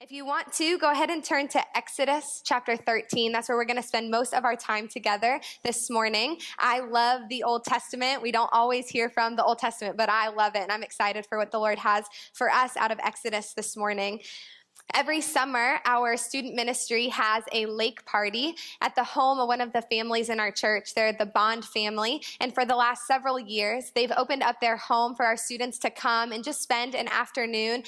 If you want to, go ahead and turn to Exodus chapter 13. That's where we're going to spend most of our time together this morning. I love the Old Testament. We don't always hear from the Old Testament, but I love it, and I'm excited for what the Lord has for us out of Exodus this morning. Every summer, our student ministry has a lake party at the home of one of the families in our church. They're the Bond family, and for the last several years, they've opened up their home for our students to come and just spend an afternoon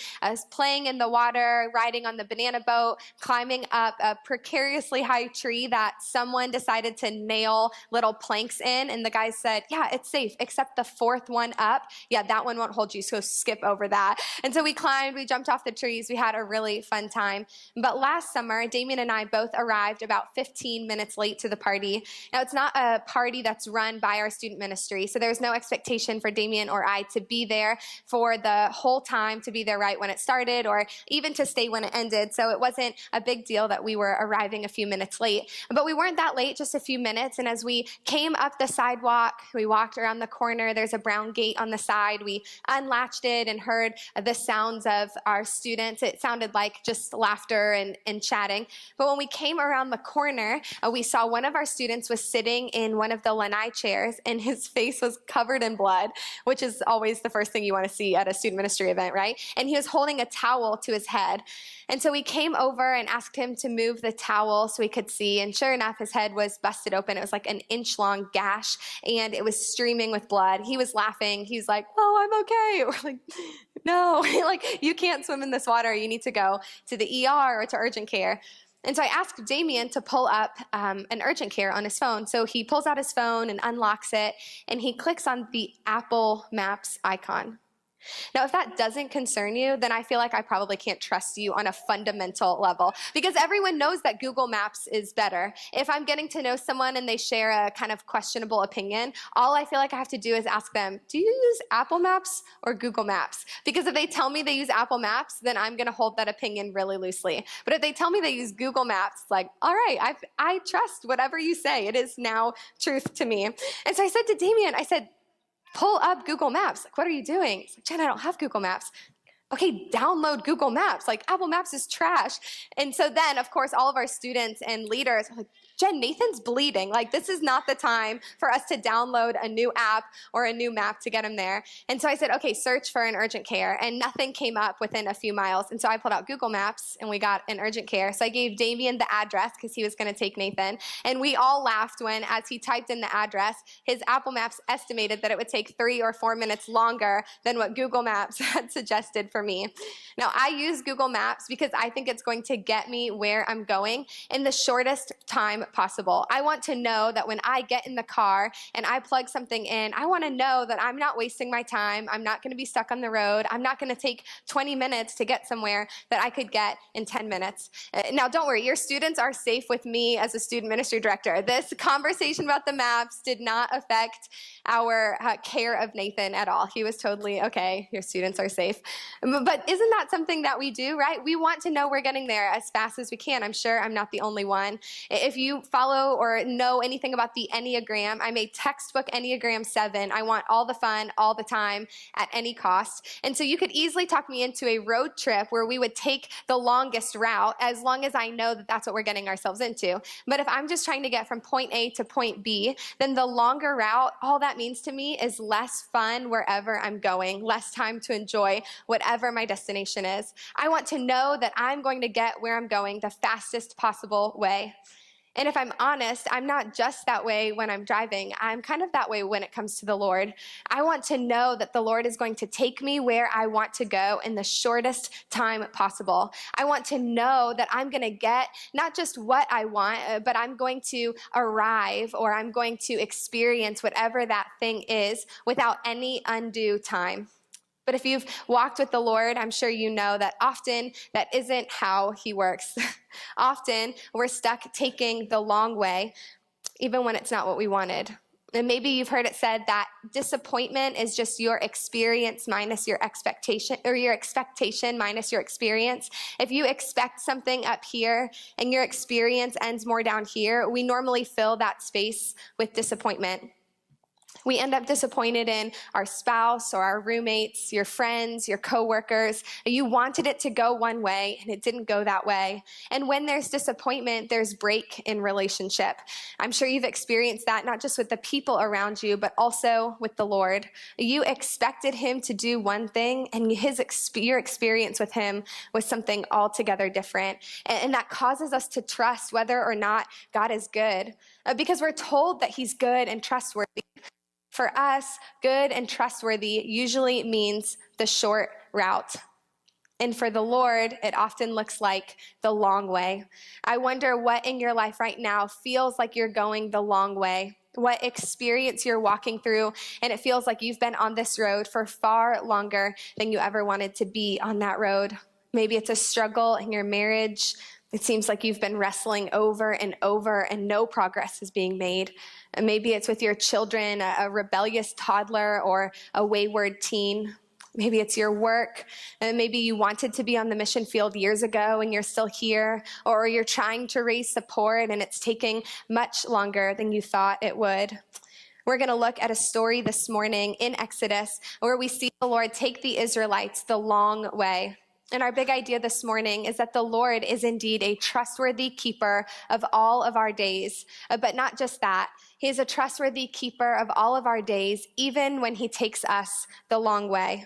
playing in the water, riding on the banana boat, climbing up a precariously high tree that someone decided to nail little planks in, and the guys said, yeah, it's safe, except the fourth one up. Yeah, that one won't hold you, so skip over that. And so we climbed, we jumped off the trees, we had a really fun time. But last summer, Damien and I both arrived about 15 minutes late to the party. Now, it's not a party that's run by our student ministry, so there's no expectation for Damien or I to be there for the whole time, to be there right when it started, or even to stay when it ended. So it wasn't a big deal that we were arriving a few minutes late. But we weren't that late, just a few minutes. And as we came up the sidewalk, we walked around the corner. There's a brown gate on the side. We unlatched it and heard the sounds of our students. It sounded like just laughter and chatting. But when we came around the corner, we saw one of our students was sitting in one of the lanai chairs, and his face was covered in blood, which is always the first thing you want to see at a student ministry event, right? And he was holding a towel to his head. And so we came over and asked him to move the towel so we could see. And sure enough, his head was busted open. It was like an inch-long gash, and it was streaming with blood. He was laughing. He was like, oh, I'm okay. We're like, no, like, you can't swim in this water. You need to go to the ER or to urgent care. And so I asked Damien to pull up an urgent care on his phone. So he pulls out his phone and unlocks it, and he clicks on the Apple Maps icon. Now, if that doesn't concern you, then I feel like I probably can't trust you on a fundamental level, because everyone knows that Google Maps is better. If I'm getting to know someone and they share a kind of questionable opinion, all I feel like I have to do is ask them, do you use Apple Maps or Google Maps? Because if they tell me they use Apple Maps, then I'm going to hold that opinion really loosely. But if they tell me they use Google Maps, it's like, all right, I trust whatever you say. It is now truth to me. And so I said to Damien, I said, pull up Google Maps. Like, what are you doing? He's like, Jen, I don't have Google Maps. Okay, download Google Maps. Like, Apple Maps is trash. And so then, of course, all of our students and leaders are like, Jen, Nathan's bleeding. Like, this is not the time for us to download a new app or a new map to get him there. And so I said, okay, search for an urgent care. And nothing came up within a few miles. And so I pulled out Google Maps, and we got an urgent care. So I gave Damien the address because he was going to take Nathan. And we all laughed when, as he typed in the address, his Apple Maps estimated that it would take 3 or 4 minutes longer than what Google Maps had suggested for me. Now, I use Google Maps because I think it's going to get me where I'm going in the shortest time possible. I want to know that when I get in the car and I plug something in, I want to know that I'm not wasting my time. I'm not going to be stuck on the road. I'm not going to take 20 minutes to get somewhere that I could get in 10 minutes. Now, don't worry, your students are safe with me as a student ministry director. This conversation about the maps did not affect our care of Nathan at all. He was totally okay. Your students are safe. But isn't that something that we do, right? We want to know we're getting there as fast as we can. I'm sure I'm not the only one. If you follow or know anything about the Enneagram, I'm a textbook Enneagram 7. I want all the fun, all the time, at any cost. And so you could easily talk me into a road trip where we would take the longest route, as long as I know that that's what we're getting ourselves into. But if I'm just trying to get from point A to point B, then the longer route, all that means to me is less fun wherever I'm going, less time to enjoy whatever my destination is. I want to know that I'm going to get where I'm going the fastest possible way. And if I'm honest, I'm not just that way when I'm driving. I'm kind of that way when it comes to the Lord. I want to know that the Lord is going to take me where I want to go in the shortest time possible. I want to know that I'm going to get not just what I want, but I'm going to arrive, or I'm going to experience whatever that thing is without any undue time. But if you've walked with the Lord, I'm sure you know that often that isn't how he works. Often we're stuck taking the long way, even when it's not what we wanted. And maybe you've heard it said that disappointment is just your experience minus your expectation, or your expectation minus your experience. If you expect something up here and your experience ends more down here, we normally fill that space with disappointment. We end up disappointed in our spouse or our roommates, your friends, your coworkers. You wanted it to go one way and it didn't go that way. And when there's disappointment, there's break in relationship. I'm sure you've experienced that, not just with the people around you, but also with the Lord. You expected him to do one thing, and your experience with him was something altogether different. And that causes us to trust whether or not God is good, because we're told that he's good and trustworthy. For us, good and trustworthy usually means the short route. And for the Lord, it often looks like the long way. I wonder what in your life right now feels like you're going the long way. What experience you're walking through, and it feels like you've been on this road for far longer than you ever wanted to be on that road. Maybe it's a struggle in your marriage. It seems like you've been wrestling over and over and no progress is being made. And maybe it's with your children, a rebellious toddler or a wayward teen. Maybe it's your work, and maybe you wanted to be on the mission field years ago and you're still here, or you're trying to raise support and it's taking much longer than you thought it would. We're going to look at a story this morning in Exodus where we see the Lord take the Israelites the long way. And our big idea this morning is that the Lord is indeed a trustworthy keeper of all of our days. But not just that, he is a trustworthy keeper of all of our days, even when he takes us the long way.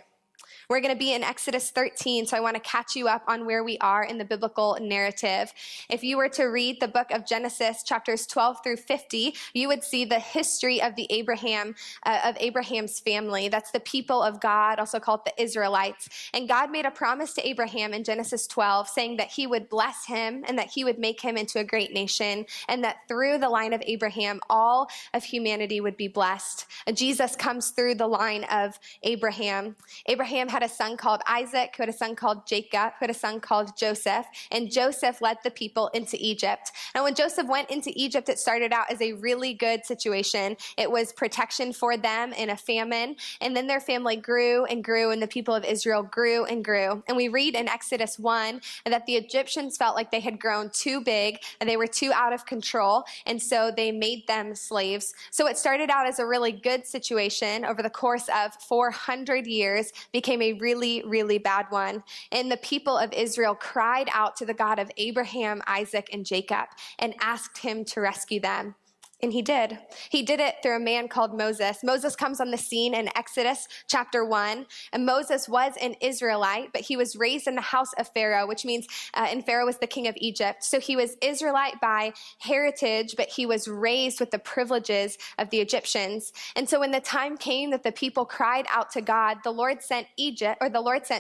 We're going to be in Exodus 13, so I want to catch you up on where we are in the biblical narrative. If you were to read the book of Genesis, chapters 12 through 50, you would see the history of Abraham's family. That's the people of God, also called the Israelites. And God made a promise to Abraham in Genesis 12, saying that he would bless him and that he would make him into a great nation, and that through the line of Abraham, all of humanity would be blessed. Jesus comes through the line of Abraham. Abraham had a son called Isaac, who had a son called Jacob, who had a son called Joseph, and Joseph led the people into Egypt. And when Joseph went into Egypt, it started out as a really good situation. It was protection for them in a famine, and then their family grew and grew, and the people of Israel grew and grew. And we read in Exodus 1 that the Egyptians felt like they had grown too big, and they were too out of control, and so they made them slaves. So it started out as a really good situation. Over the course of 400 years, became a really, really bad one. And the people of Israel cried out to the God of Abraham, Isaac, and Jacob and asked him to rescue them. And he did. He did it through a man called Moses. Moses comes on the scene in Exodus chapter 1. And Moses was an Israelite, but he was raised in the house of Pharaoh, which means, and Pharaoh was the king of Egypt. So he was Israelite by heritage, but he was raised with the privileges of the Egyptians. And so when the time came that the people cried out to God, the Lord sent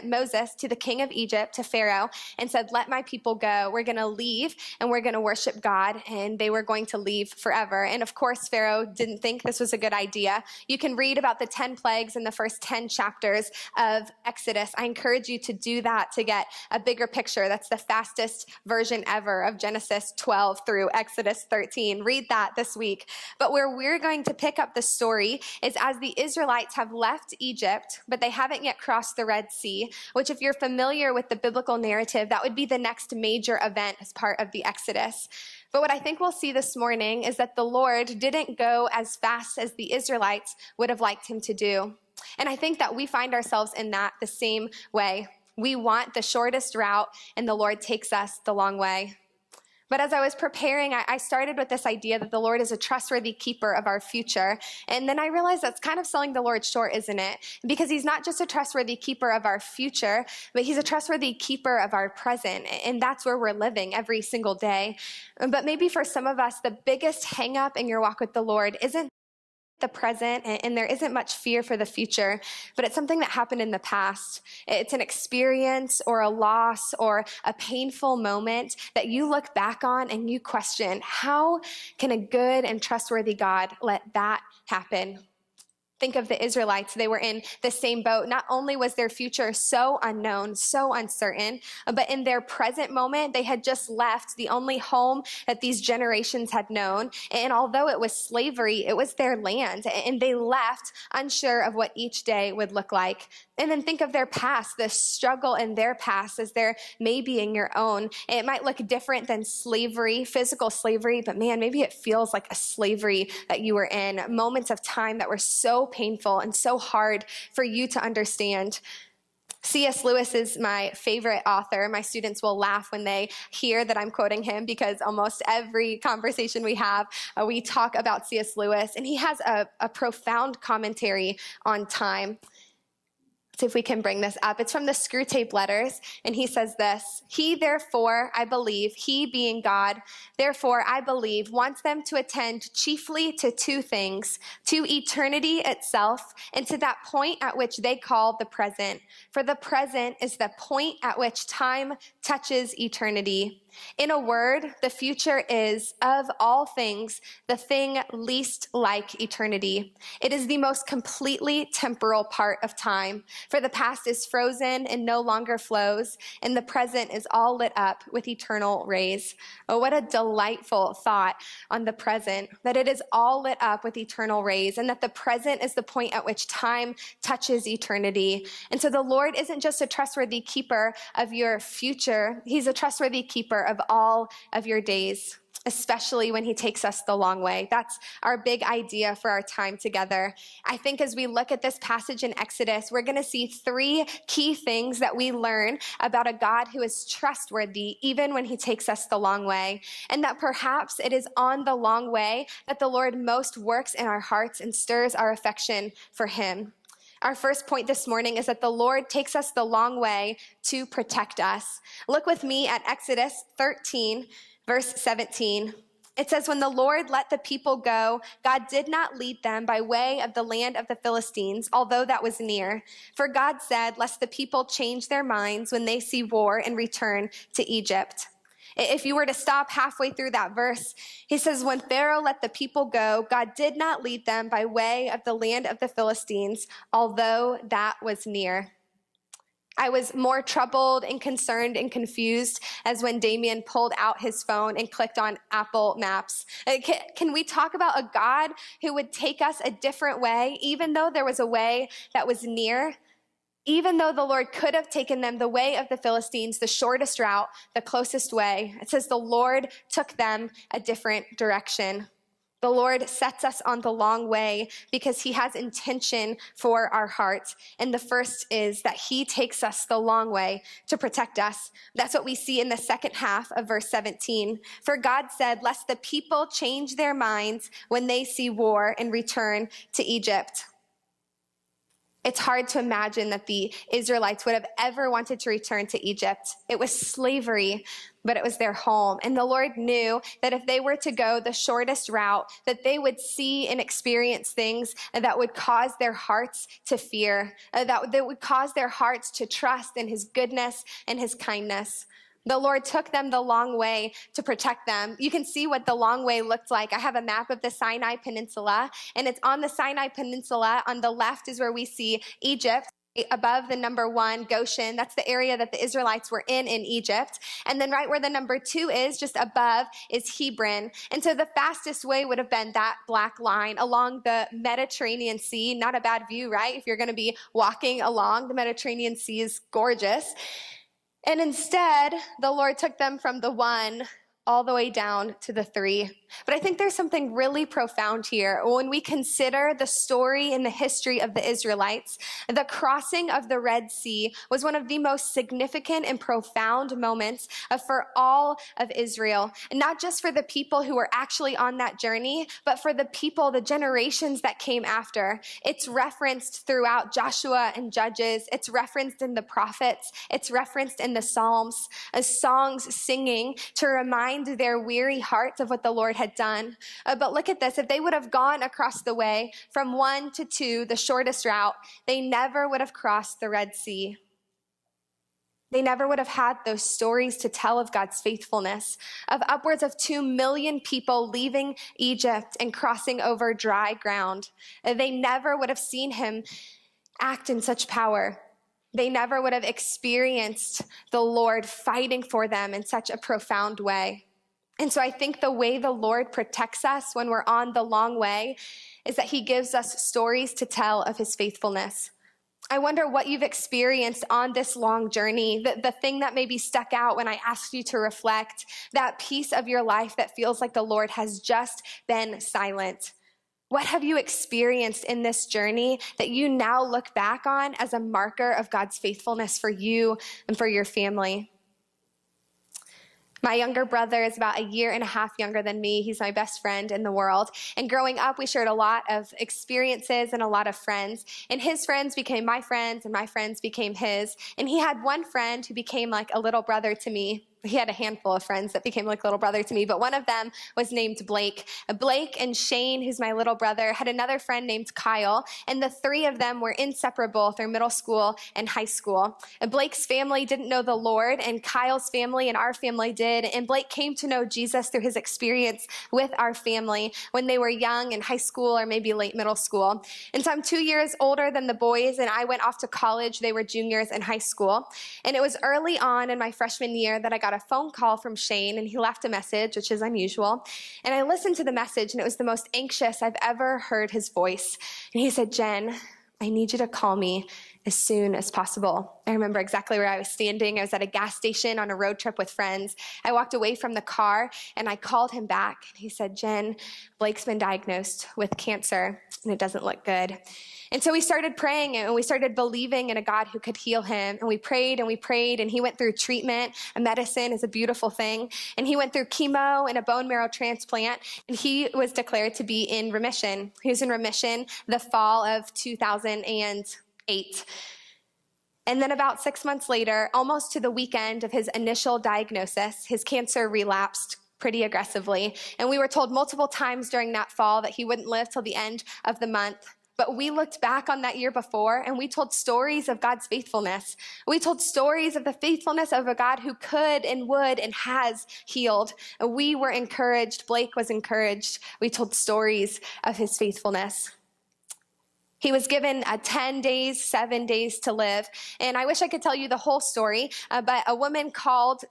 Moses to the king of Egypt, to Pharaoh, and said, "Let my people go. We're going to leave and we're going to worship God." And they were going to leave forever. And of course, Pharaoh didn't think this was a good idea. You can read about the 10 plagues in the first 10 chapters of Exodus. I encourage you to do that to get a bigger picture. That's the fastest version ever of Genesis 12 through Exodus 13. Read that this week. But where we're going to pick up the story is as the Israelites have left Egypt, but they haven't yet crossed the Red Sea, which if you're familiar with the biblical narrative, that would be the next major event as part of the Exodus. But what I think we'll see this morning is that the Lord didn't go as fast as the Israelites would have liked him to do. And I think that we find ourselves in that the same way. We want the shortest route, and the Lord takes us the long way. But as I was preparing, I started with this idea that the Lord is a trustworthy keeper of our future. And then I realized that's kind of selling the Lord short, isn't it? Because he's not just a trustworthy keeper of our future, but he's a trustworthy keeper of our present. And that's where we're living every single day. But maybe for some of us, the biggest hang up in your walk with the Lord isn't the present, and there isn't much fear for the future, but it's something that happened in the past. It's an experience or a loss or a painful moment that you look back on and you question, how can a good and trustworthy God let that happen? think of the Israelites. They were in the same boat. Not only was their future so unknown, so uncertain, but in their present moment, they had just left the only home that these generations had known. And although it was slavery, it was their land. And they left unsure of what each day would look like. And then think of their past, the struggle in their past as there may be in your own. It might look different than slavery, physical slavery, but man, maybe it feels like a slavery that you were in, moments of time that were so painful and so hard for you to understand. C.S. Lewis is my favorite author. My students will laugh when they hear that I'm quoting him because almost every conversation we have, we talk about C.S. Lewis, and he has a profound commentary on time. See if we can bring this up. It's from the Screwtape Letters, and he says this: "He, therefore, I believe," he being God, "therefore, I believe, wants them to attend chiefly to two things, to eternity itself, and to that point at which they call the present. For the present is the point at which time touches eternity. In a word, the future is, of all things, the thing least like eternity. It is the most completely temporal part of time, for the past is frozen and no longer flows, and the present is all lit up with eternal rays." Oh, what a delightful thought on the present, that it is all lit up with eternal rays, and that the present is the point at which time touches eternity. And so the Lord isn't just a trustworthy keeper of your future, he's a trustworthy keeper of all of your days, especially when he takes us the long way. That's our big idea for our time together. I think as we look at this passage in Exodus, we're going to see three key things that we learn about a God who is trustworthy even when he takes us the long way, and that perhaps it is on the long way that the Lord most works in our hearts and stirs our affection for him. Our first point this morning is that the Lord takes us the long way to protect us. Look with me at Exodus 13, verse 17. It says, "When the Lord let the people go, God did not lead them by way of the land of the Philistines, although that was near. For God said, lest the people change their minds when they see war and return to Egypt." If you were to stop halfway through that verse, he says, when Pharaoh let the people go, God did not lead them by way of the land of the Philistines, although that was near. I was more troubled and concerned and confused as when Damien pulled out his phone and clicked on Apple Maps. Can we talk about a God who would take us a different way, even though there was a way that was near? Even though the Lord could have taken them the way of the Philistines, the shortest route, the closest way, it says the Lord took them a different direction. The Lord sets us on the long way because he has intention for our hearts. And the first is that he takes us the long way to protect us. That's what we see in the second half of verse 17. For God said, lest the people change their minds when they see war and return to Egypt. It's hard to imagine that the Israelites would have ever wanted to return to Egypt. It was slavery, but it was their home. And the Lord knew that if they were to go the shortest route, that they would see and experience things that would cause their hearts to fear, that would cause their hearts to trust in his goodness and his kindness. The Lord took them the long way to protect them. You can see what the long way looked like. I have a map of the Sinai Peninsula, and it's on the Sinai Peninsula. On the left is where we see Egypt. Above the number 1, Goshen, that's the area that the Israelites were in Egypt. And then right where the number 2 is, just above, is Hebron. And so the fastest way would have been that black line along the Mediterranean Sea. Not a bad view, right? If you're going to be walking along, the Mediterranean Sea is gorgeous. And instead, the Lord took them from the 1 all the way down to the 3. But I think there's something really profound here. When we consider the story and the history of the Israelites, the crossing of the Red Sea was one of the most significant and profound moments for all of Israel. And not just for the people who were actually on that journey, but for the people, the generations that came after. It's referenced throughout Joshua and Judges. It's referenced in the prophets. It's referenced in the Psalms as songs singing to remind their weary hearts of what the Lord had done. But look at this. If they would have gone across the way from 1 to 2, the shortest route, they never would have crossed the Red Sea. They never would have had those stories to tell of God's faithfulness, of upwards of 2 million people leaving Egypt and crossing over dry ground. They never would have seen him act in such power. They never would have experienced the Lord fighting for them in such a profound way. And so I think the way the Lord protects us when we're on the long way is that he gives us stories to tell of his faithfulness. I wonder what you've experienced on this long journey, the thing that maybe stuck out when I asked you to reflect, that piece of your life that feels like the Lord has just been silent. What have you experienced in this journey that you now look back on as a marker of God's faithfulness for you and for your family? My younger brother is about 1.5 years younger than me. He's my best friend in the world. And growing up, we shared a lot of experiences and a lot of friends. And his friends became my friends, and my friends became his. And he had one friend who became like a little brother to me. He had a handful of friends that became like little brother to me, but one of them was named Blake. Blake and Shane, who's my little brother, had another friend named Kyle, and the three of them were inseparable through middle school and high school. Blake's family didn't know the Lord, and Kyle's family and our family did, and Blake came to know Jesus through his experience with our family when they were young in high school or maybe late middle school. And so I'm 2 years older than the boys, and I went off to college. They were juniors in high school, and it was early on in my freshman year that I got a phone call from Shane, and he left a message, which is unusual. And I listened to the message, and it was the most anxious I've ever heard his voice. And he said, "Jen, I need you to call me as soon as possible." I remember exactly where I was standing. I was at a gas station on a road trip with friends. I walked away from the car, and I called him back. And he said, "Jen, Blake's been diagnosed with cancer, and it doesn't look good." And so we started praying, and we started believing in a God who could heal him. And we prayed, and he went through treatment. And medicine is a beautiful thing. And he went through chemo and a bone marrow transplant, and he was declared to be in remission. He was in remission the fall of 2008. And then about 6 months later, almost to the weekend of his initial diagnosis, his cancer relapsed pretty aggressively. And we were told multiple times during that fall that he wouldn't live till the end of the month. But we looked back on that year before, and we told stories of God's faithfulness. We told stories of the faithfulness of a God who could and would and has healed. And we were encouraged. Blake was encouraged. We told stories of his faithfulness. He was given 10 days, 7 days to live. And I wish I could tell you the whole story, but a woman called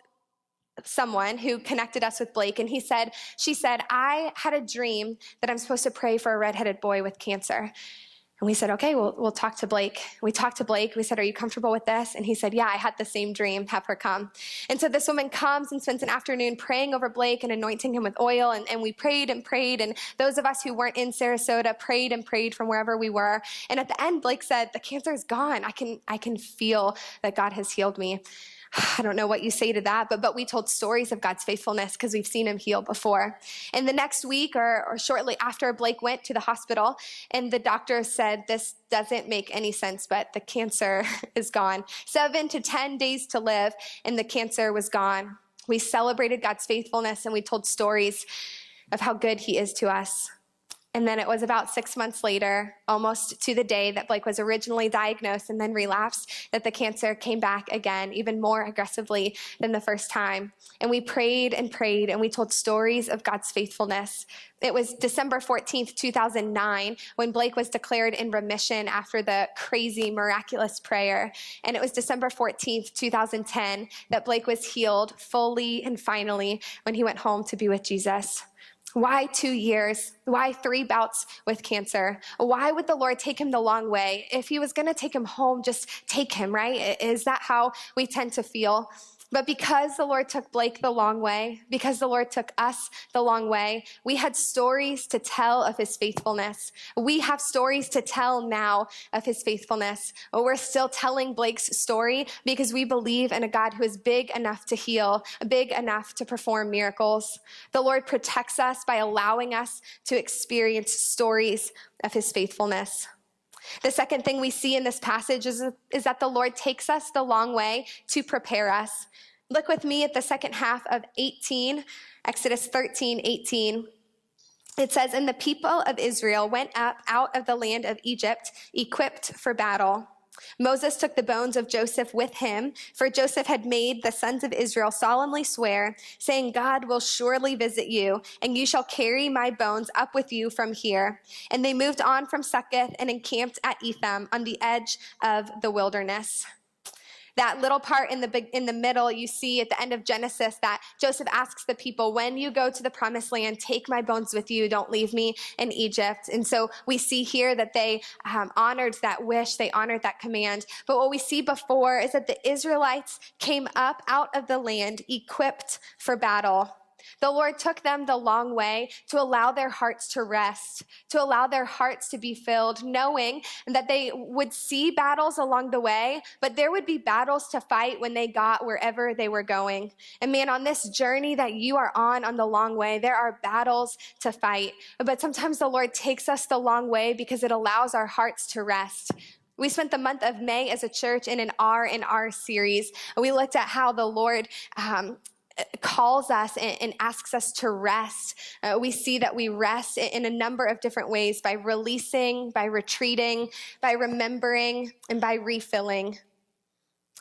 someone who connected us with Blake, and she said, "I had a dream that I'm supposed to pray for a redheaded boy with cancer." And we said, "Okay, we'll talk to Blake." We talked to Blake. We said, "Are you comfortable with this?" And he said, "Yeah, I had the same dream. Have her come." And so this woman comes and spends an afternoon praying over Blake and anointing him with oil. And we prayed and prayed. And those of us who weren't in Sarasota prayed and prayed from wherever we were. And at the end, Blake said, "The cancer is gone. I can feel that God has healed me." I don't know what you say to that, but we told stories of God's faithfulness because we've seen him heal before. And the next week or shortly after, Blake went to the hospital, and the doctor said, "This doesn't make any sense, but the cancer is gone." 7 to 10 days to live, and the cancer was gone. We celebrated God's faithfulness, and we told stories of how good he is to us. And then it was about 6 months later, almost to the day that Blake was originally diagnosed and then relapsed, that the cancer came back again, even more aggressively than the first time. And we prayed and prayed, and we told stories of God's faithfulness. It was December 14th, 2009, when Blake was declared in remission after the crazy, miraculous prayer. And it was December 14th, 2010, that Blake was healed fully and finally when he went home to be with Jesus. Why 2 years? Why 3 bouts with cancer? Why would the Lord take him the long way? If he was going to take him home, just take him, right? Is that how we tend to feel? But because the Lord took Blake the long way, because the Lord took us the long way, we had stories to tell of his faithfulness. We have stories to tell now of his faithfulness. We're still telling Blake's story because we believe in a God who is big enough to heal, big enough to perform miracles. The Lord protects us by allowing us to experience stories of his faithfulness. The second thing we see in this passage is that the Lord takes us the long way to prepare us. Look with me at the second half of 18, Exodus 13:18. It says, "And the people of Israel went up out of the land of Egypt, equipped for battle." Moses took the bones of Joseph with him, for Joseph had made the sons of Israel solemnly swear, saying, God will surely visit you, and you shall carry my bones up with you from here. And they moved on from Succoth and encamped at Etham on the edge of the wilderness. That little part in the middle, you see at the end of Genesis that Joseph asks the people, when you go to the promised land, take my bones with you, don't leave me in Egypt. And so we see here that they honored that wish, they honored that command. But what we see before is that the Israelites came up out of the land equipped for battle. The Lord took them the long way to allow their hearts to rest, to allow their hearts to be filled, knowing that they would see battles along the way, but there would be battles to fight when they got wherever they were going. And man, on this journey that you are on the long way, there are battles to fight. But sometimes the Lord takes us the long way because it allows our hearts to rest. We spent the month of May as a church in an R in R series. We looked at how the Lord calls us and asks us to rest. We see that we rest in a number of different ways, by releasing, by retreating, by remembering, and by refilling.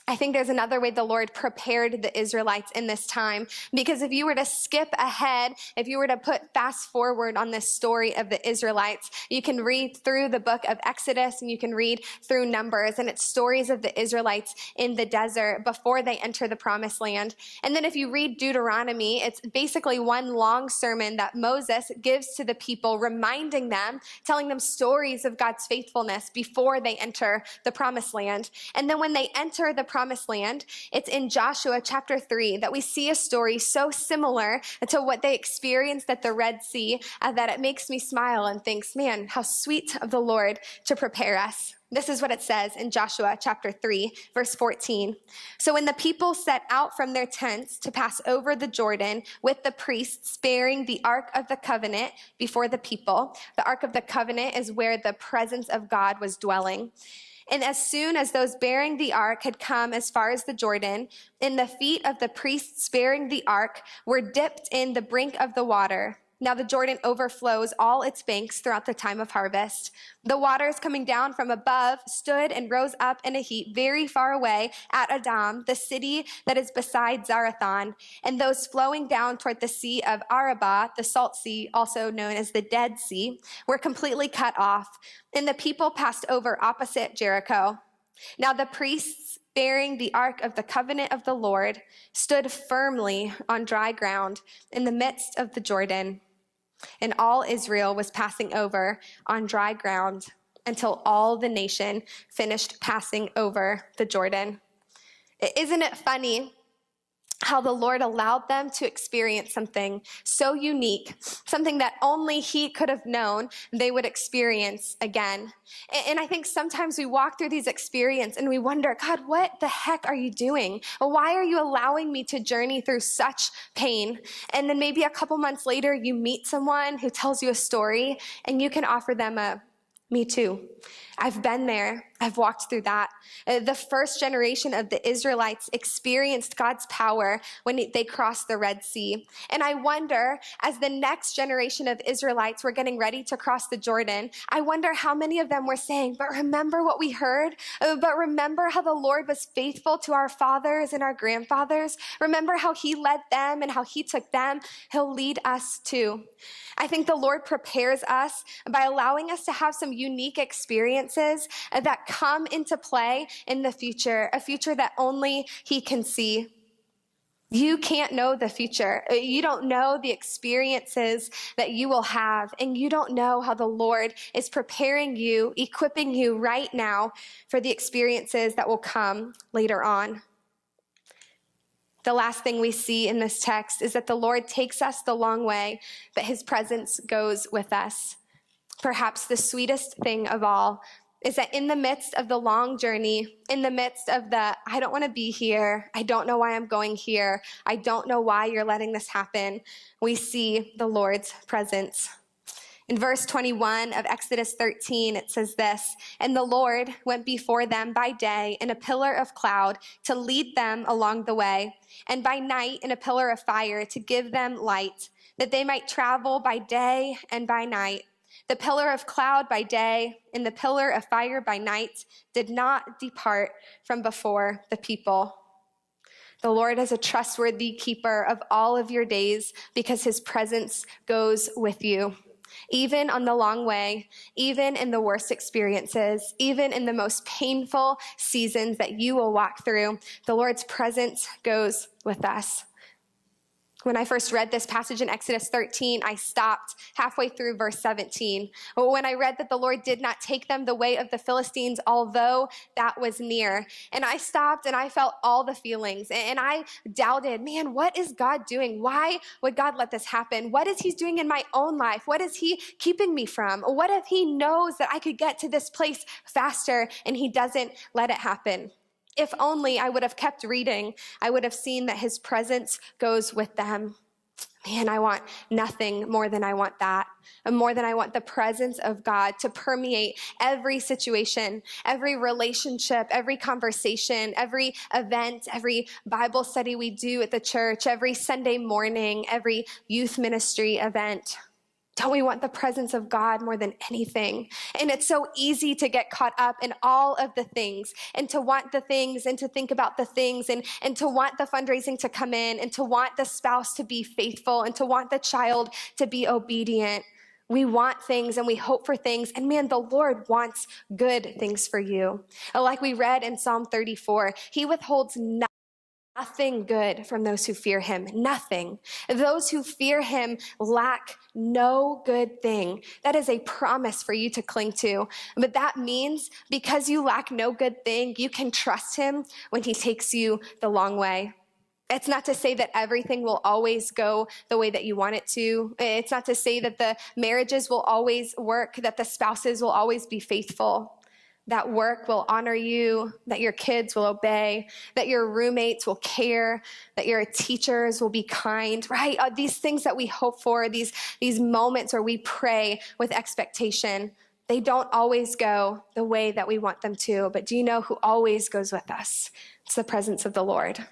I think there's another way the Lord prepared the Israelites in this time, because if you were to skip ahead, if you were to put fast forward on this story of the Israelites, you can read through the book of Exodus and you can read through Numbers, and it's stories of the Israelites in the desert before they enter the promised land. And then if you read Deuteronomy, it's basically one long sermon that Moses gives to the people, reminding them, telling them stories of God's faithfulness before they enter the promised land. And then when they enter the promised land, it's in Joshua chapter 3 that we see a story so similar to what they experienced at the Red Sea that it makes me smile and thinks, man, how sweet of the Lord to prepare us. This is what it says in Joshua chapter 3, verse 14. So when the people set out from their tents to pass over the Jordan with the priests bearing the Ark of the Covenant before the people, the Ark of the Covenant is where the presence of God was dwelling. And as soon as those bearing the ark had come as far as the Jordan, and the feet of the priests bearing the ark were dipped in the brink of the water. Now the Jordan overflows all its banks throughout the time of harvest. The waters coming down from above stood and rose up in a heap very far away at Adam, the city that is beside Zarethan, and those flowing down toward the sea of Arabah, the salt sea, also known as the Dead Sea, were completely cut off, and the people passed over opposite Jericho. Now the priests bearing the ark of the covenant of the Lord stood firmly on dry ground in the midst of the Jordan. And all Israel was passing over on dry ground until all the nation finished passing over the Jordan. Isn't it funny how the Lord allowed them to experience something so unique, something that only He could have known they would experience again? And I think sometimes we walk through these experiences and we wonder, God, what the heck are you doing? Why are you allowing me to journey through such pain? And then maybe a couple months later, you meet someone who tells you a story and you can offer them a, me too. I've been there. I've walked through that. The first generation of the Israelites experienced God's power when they crossed the Red Sea. And I wonder, as the next generation of Israelites were getting ready to cross the Jordan, I wonder how many of them were saying, but remember what we heard? But remember how the Lord was faithful to our fathers and our grandfathers? Remember how He led them and how He took them? He'll lead us too. I think the Lord prepares us by allowing us to have some unique experiences that come into play in the future, a future that only He can see. You can't know the future. You don't know the experiences that you will have, and you don't know how the Lord is preparing you, equipping you right now for the experiences that will come later on. The last thing we see in this text is that the Lord takes us the long way, but His presence goes with us. Perhaps the sweetest thing of all is that in the midst of the long journey, in the midst of the, I don't want to be here, I don't know why I'm going here, I don't know why you're letting this happen, we see the Lord's presence. In verse 21 of Exodus 13, it says this, and the Lord went before them by day in a pillar of cloud to lead them along the way, and by night in a pillar of fire to give them light, that they might travel by day and by night. The pillar of cloud by day and the pillar of fire by night did not depart from before the people. The Lord is a trustworthy keeper of all of your days because his presence goes with you. Even on the long way, even in the worst experiences, even in the most painful seasons that you will walk through, the Lord's presence goes with us. When I first read this passage in Exodus 13, I stopped halfway through verse 17. When I read that the Lord did not take them the way of the Philistines, although that was near. And I stopped and I felt all the feelings. And I doubted, man, what is God doing? Why would God let this happen? What is he doing in my own life? What is he keeping me from? What if he knows that I could get to this place faster and he doesn't let it happen? If only I would have kept reading, I would have seen that his presence goes with them. Man, I want nothing more than I want that. And more than I want the presence of God to permeate every situation, every relationship, every conversation, every event, every Bible study we do at the church, every Sunday morning, every youth ministry event. Don't we want the presence of God more than anything? And it's so easy to get caught up in all of the things and to want the things and to think about the things and to want the fundraising to come in and to want the spouse to be faithful and to want the child to be obedient. We want things and we hope for things. And man, the Lord wants good things for you. Like we read in Psalm 34, he withholds nothing good from those who fear him. Nothing. Those who fear him lack no good thing. That is a promise for you to cling to. But that means because you lack no good thing, you can trust him when he takes you the long way. It's not to say that everything will always go the way that you want it to. It's not to say that the marriages will always work, that the spouses will always be faithful, that work will honor you, that your kids will obey, that your roommates will care, that your teachers will be kind, right? These things that we hope for, these moments where we pray with expectation, they don't always go the way that we want them to. But do you know who always goes with us? It's the presence of the Lord.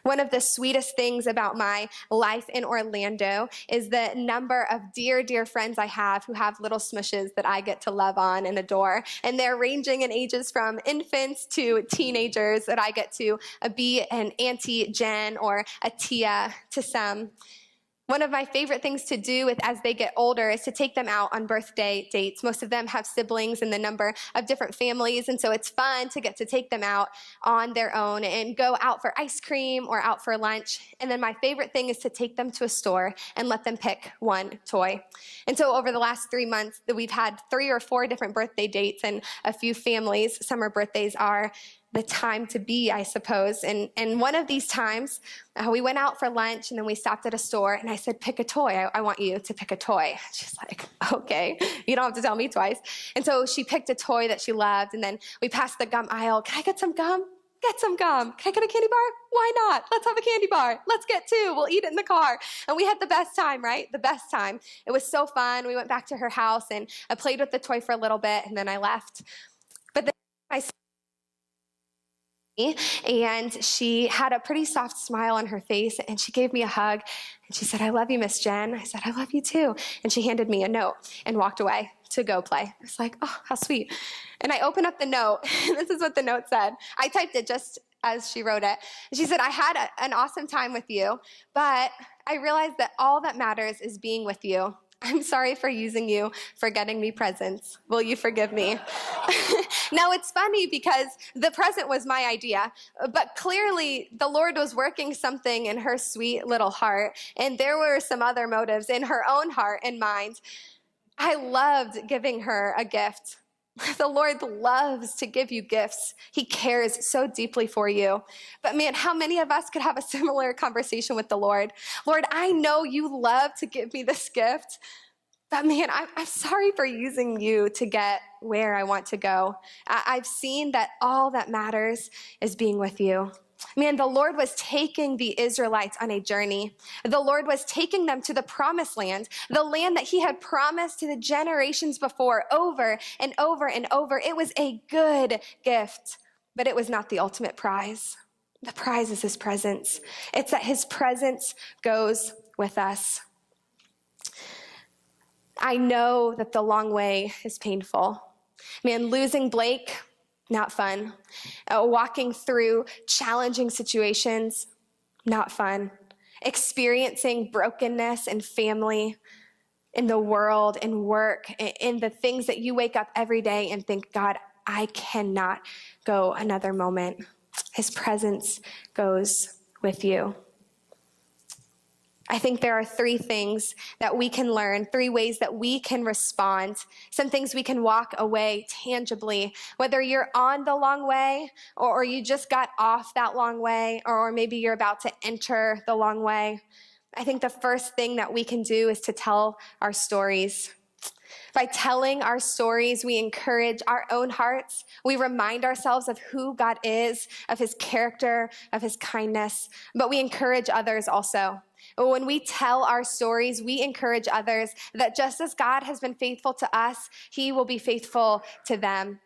One of the sweetest things about my life in Orlando is the number of dear, dear friends I have who have little smushes that I get to love on and adore. And they're ranging in ages from infants to teenagers that I get to be an Auntie Jenn or a Tia to some. One of my favorite things to do as they get older is to take them out on birthday dates. Most of them have siblings in the number of different families, and so it's fun to get to take them out on their own and go out for ice cream or out for lunch. And then my favorite thing is to take them to a store and let them pick one toy. And so over the last 3 months, we've had 3 or 4 different birthday dates and a few families. Summer birthdays are the time to be, I suppose. And one of these times, we went out for lunch and then we stopped at a store and I said, pick a toy. I want you to pick a toy. She's like, okay, you don't have to tell me twice. And so she picked a toy that she loved. And then we passed the gum aisle. Can I get some gum? Get some gum. Can I get a candy bar? Why not? Let's have a candy bar. Let's get 2. We'll eat it in the car. And we had the best time, right? The best time. It was so fun. We went back to her house and I played with the toy for a little bit and then I left. But then I and she had a pretty soft smile on her face and she gave me a hug and she said, I love you, Miss Jenn. I said, I love you too. And she handed me a note and walked away to go play. I was like, oh, how sweet. And I opened up the note and this is what the note said. I typed it just as she wrote it. And she said, I had an awesome time with you, but I realized that all that matters is being with you. I'm sorry for using you for getting me presents. Will you forgive me? Now, it's funny because the present was my idea, but clearly the Lord was working something in her sweet little heart, and there were some other motives in her own heart and mind. I loved giving her a gift. The Lord loves to give you gifts. He cares so deeply for you. But man, how many of us could have a similar conversation with the Lord? Lord, I know you love to give me this gift, but man, I'm sorry for using you to get where I want to go. I've seen that all that matters is being with you. Man, the Lord was taking the Israelites on a journey. The Lord was taking them to the promised land, the land that he had promised to the generations before over and over and over. It was a good gift, but it was not the ultimate prize. The prize is his presence. It's that his presence goes with us. I know that the long way is painful. Man, losing Blake, not fun. Walking through challenging situations, not fun. Experiencing brokenness in family, in the world, in work, in the things that you wake up every day and think, God, I cannot go another moment. His presence goes with you. I think there are 3 things that we can learn, 3 ways that we can respond, some things we can walk away tangibly, whether you're on the long way or you just got off that long way, or maybe you're about to enter the long way. I think the first thing that we can do is to tell our stories. By telling our stories, we encourage our own hearts. We remind ourselves of who God is, of his character, of his kindness, but we encourage others also. When we tell our stories, we encourage others that just as God has been faithful to us, he will be faithful to them.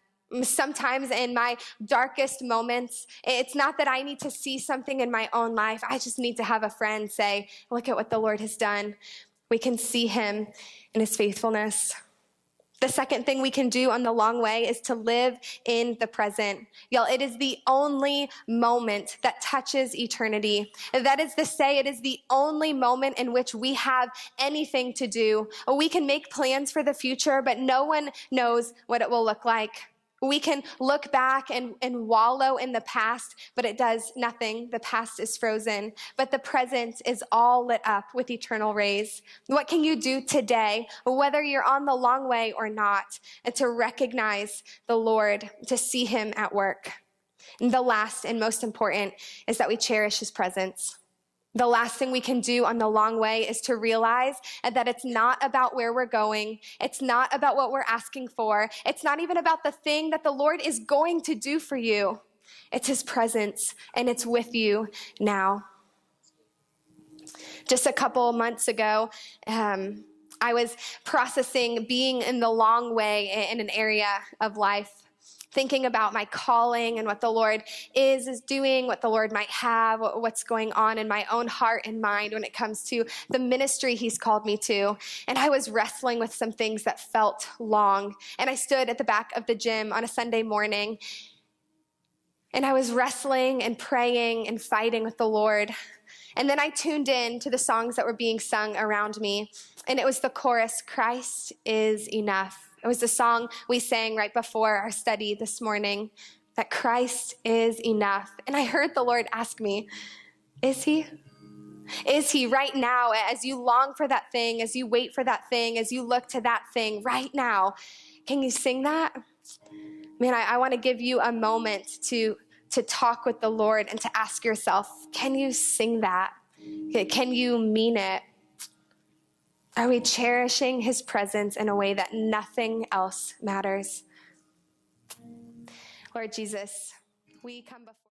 Sometimes in my darkest moments, it's not that I need to see something in my own life. I just need to have a friend say, look at what the Lord has done. We can see him in his faithfulness. The second thing we can do on the long way is to live in the present. Y'all, it is the only moment that touches eternity. That is to say, it is the only moment in which we have anything to do. We can make plans for the future, but no one knows what it will look like. We can look back and wallow in the past, but it does nothing. The past is frozen, but the present is all lit up with eternal rays. What can you do today, whether you're on the long way or not, and to recognize the Lord, to see him at work? And the last and most important is that we cherish his presence. The last thing we can do on the long way is to realize that it's not about where we're going. It's not about what we're asking for. It's not even about the thing that the Lord is going to do for you. It's his presence, and it's with you now. Just a couple months ago, I was processing being in the long way in an area of life, thinking about my calling and what the Lord is doing, what the Lord might have, what's going on in my own heart and mind when it comes to the ministry he's called me to. And I was wrestling with some things that felt long. And I stood at the back of the gym on a Sunday morning, and I was wrestling and praying and fighting with the Lord. And then I tuned in to the songs that were being sung around me, and it was the chorus, "Christ is enough." It was the song we sang right before our study this morning, that Christ is enough. And I heard the Lord ask me, is he? Is he right now, as you long for that thing, as you wait for that thing, as you look to that thing right now? Can you sing that? Man, I want to give you a moment to talk with the Lord and to ask yourself, can you sing that? Can you mean it? Are we cherishing his presence in a way that nothing else matters? Lord Jesus, we come before